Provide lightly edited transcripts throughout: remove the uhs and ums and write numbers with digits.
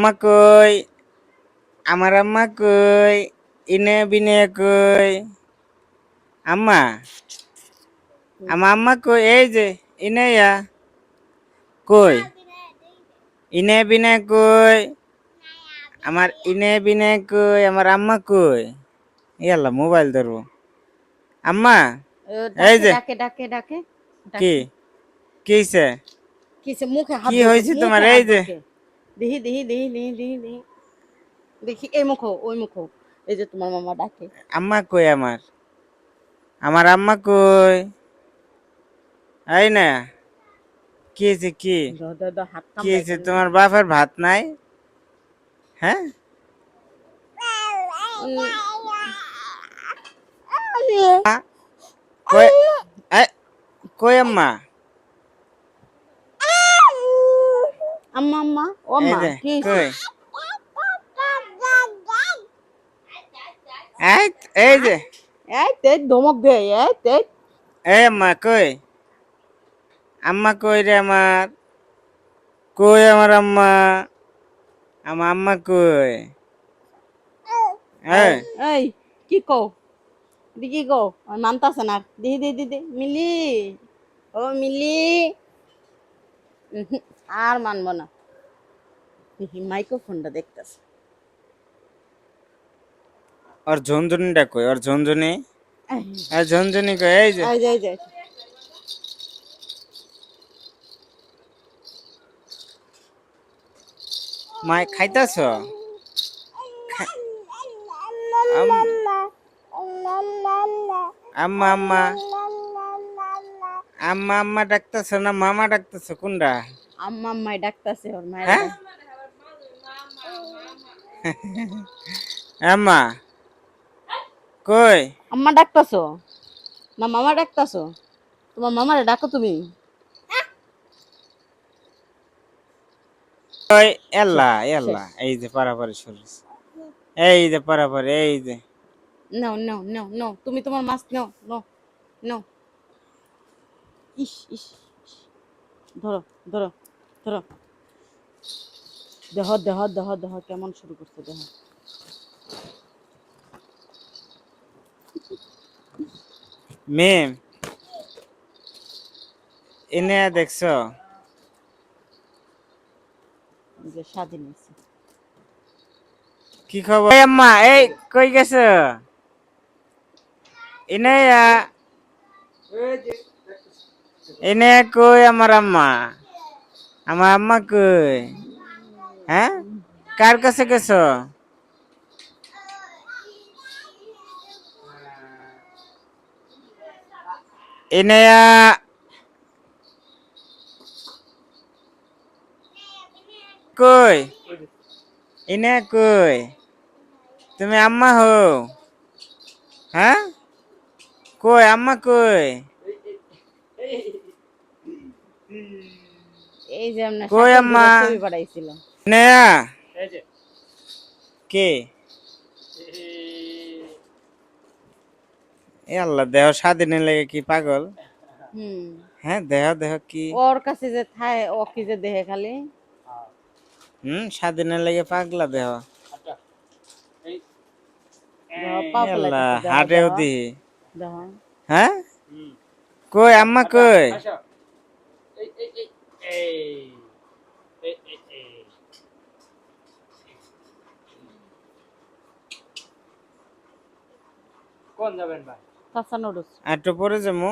আম্মা কই? আমার আম্মা কই? ইনে বিনে কই? আম্মা, আমার আম্মা কই? এই যে ইনেয়া কই? ইনে বিনে কই? আমার ইনে বিনে কই? আমার আম্মা কই? ইয়াল্লা মোবাইল ধরবো। আম্মা, এই ডাকে যে ডাকে ডাকে ডাকে কি ডাকে কি হইছে? কিসে মুখে হাত কি ঢোকে হয়েছে তোমার? মুখে এই হাত যে ঢোকে দেখি দেখি দেখি দেখি দেখি দেখি দেখি এই মুখো ওই মুখো এই যে তোমার মামা ডাকে আম্মা কই আমার? আমার আম্মা কই? এই না, কি হয়েছে? কি হাত কি কামড়াইছে হয়েছে? তোমার বাপের ভাত নাই? হ্যাঁ, কই? এই, কই আম্মা? আম্মা আম্মা ও এই আম্মা যে কি হয়েছে কই? এই এই যে এই তে ধমক দে এই তে এই আম্মা কই? আম্মা কই রে আমার? কই আমার আম্মা? আমার আম্মা কই? এই হ্যাঁ, এই কি কও দেখি কও আর মানতাছে না দিহি দিহি দিহি মিলি ও মিলি আর মানবো না মাইক্রোফোনটা দেখতেছে ওর ঝুনঝুনিটা কই? ওর ঝুনঝুনি, আর ঝুনঝুনি কই? এই যে এই যে মাই খাইতাছ? আম- আম্মা আম্মা আম্মা আম্মা ডাকতেছ না মামা ডাকতেছ? কোনটা? আম্মা আম্মাই ডাকতাছে ওর মায়ের হ্যাঁ, আম্মা কই? আম্মা ডাকতাছো না মামা ডাকতাছো তোমার মামারে ডাকো তুমি কই? এল্লা এল্লা, এই যে পারাপারি শুরু, এই যে পারাপারি, এই যে নাও নাও নাও নাও তুমি তোমার মাছ নাও নাও নাও ইস ইস ইস। ধরো ধরো ধরো দেহ দেহ দেহ দেহ কেমন শুরু করছে দেহ মেম এনে দেখছ? যে স্বাধীন হয়েছে কি খবর? এই আম্মা, এই কই গেছ? এনে এনে কই আমার আম্মা? আমার আম্মা কই? হ্যাঁ, কার কাছে গেছ? এনে কই? এনে কই? তুমি আম্মা হো? হ্যাঁ, কই আম্মা কই? এই যে আমরা কই শাকিল আম্মা? দুইটা ছবি পাঠাইছিল নেয়া কে? এ আল্লাহ, দেহ স্বাধীনে লেগে কি পাগল? হুম হ্যাঁ, দেহ দেহ কি? ওর কাছে যে থায় ও কি যে দেহে খালি স্বাধীনে লেগে পাগলা দেহ। দেহ পা এ আল্লাহ, ফেলাইতেছে দেহ হাটেও দেহ দিহি। দেহ হ্যাঁ, কই আম্মা কই? কাঁচা নুডলস একটু পরে যাবো।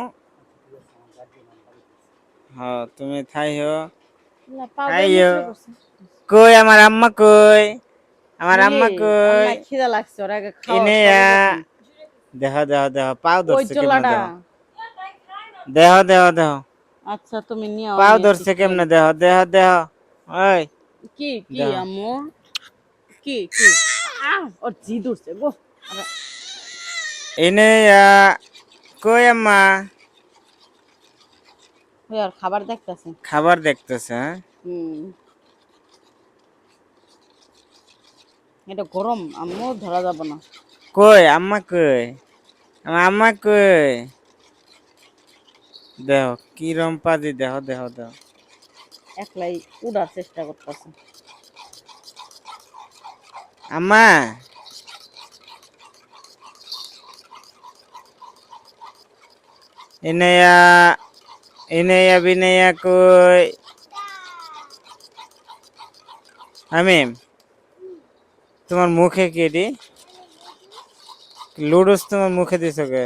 হ্যাঁ, তুমি থাইও না পা দিয়ে থাইও। মুছড়ে পড়ছে কই আমার আম্মা কই? আমার মিলি আম্মা ওর কই? না খিদা লাগছে ওর আগে খাওয়া এনে খাওয়াবো কখন দেহ দেহ দেহ, পাও ওই ধরছে কেমনে চোলাটা দেহ? দেহ দেহ দেহ, আচ্ছা তুমি নিও পাও আমি ধরছে শিখি কেমনে দেহ? দেহ দেহ, ওই কি কি দেহ। আম্মু কি কি ওর জি ধরছে গো আরে, এনে কই আম্মা? ওই আর খাবার দেখতেছে খাবার দেখতেছে? হ্যাঁ, হুম এটা গরম আম্মু ধরা যাব না কই আম্মা কই? আমার আম্মা কই? দেহ কি রম্পাদি, দেহ দেহ দেহ। একলাই উড়ার চেষ্টা করতেছে আম্মা ইনায়া ইনায়া বিনায়া কই আমিম তোমার মুখে কি রে লুডোস তোমার মুখে দিছো কে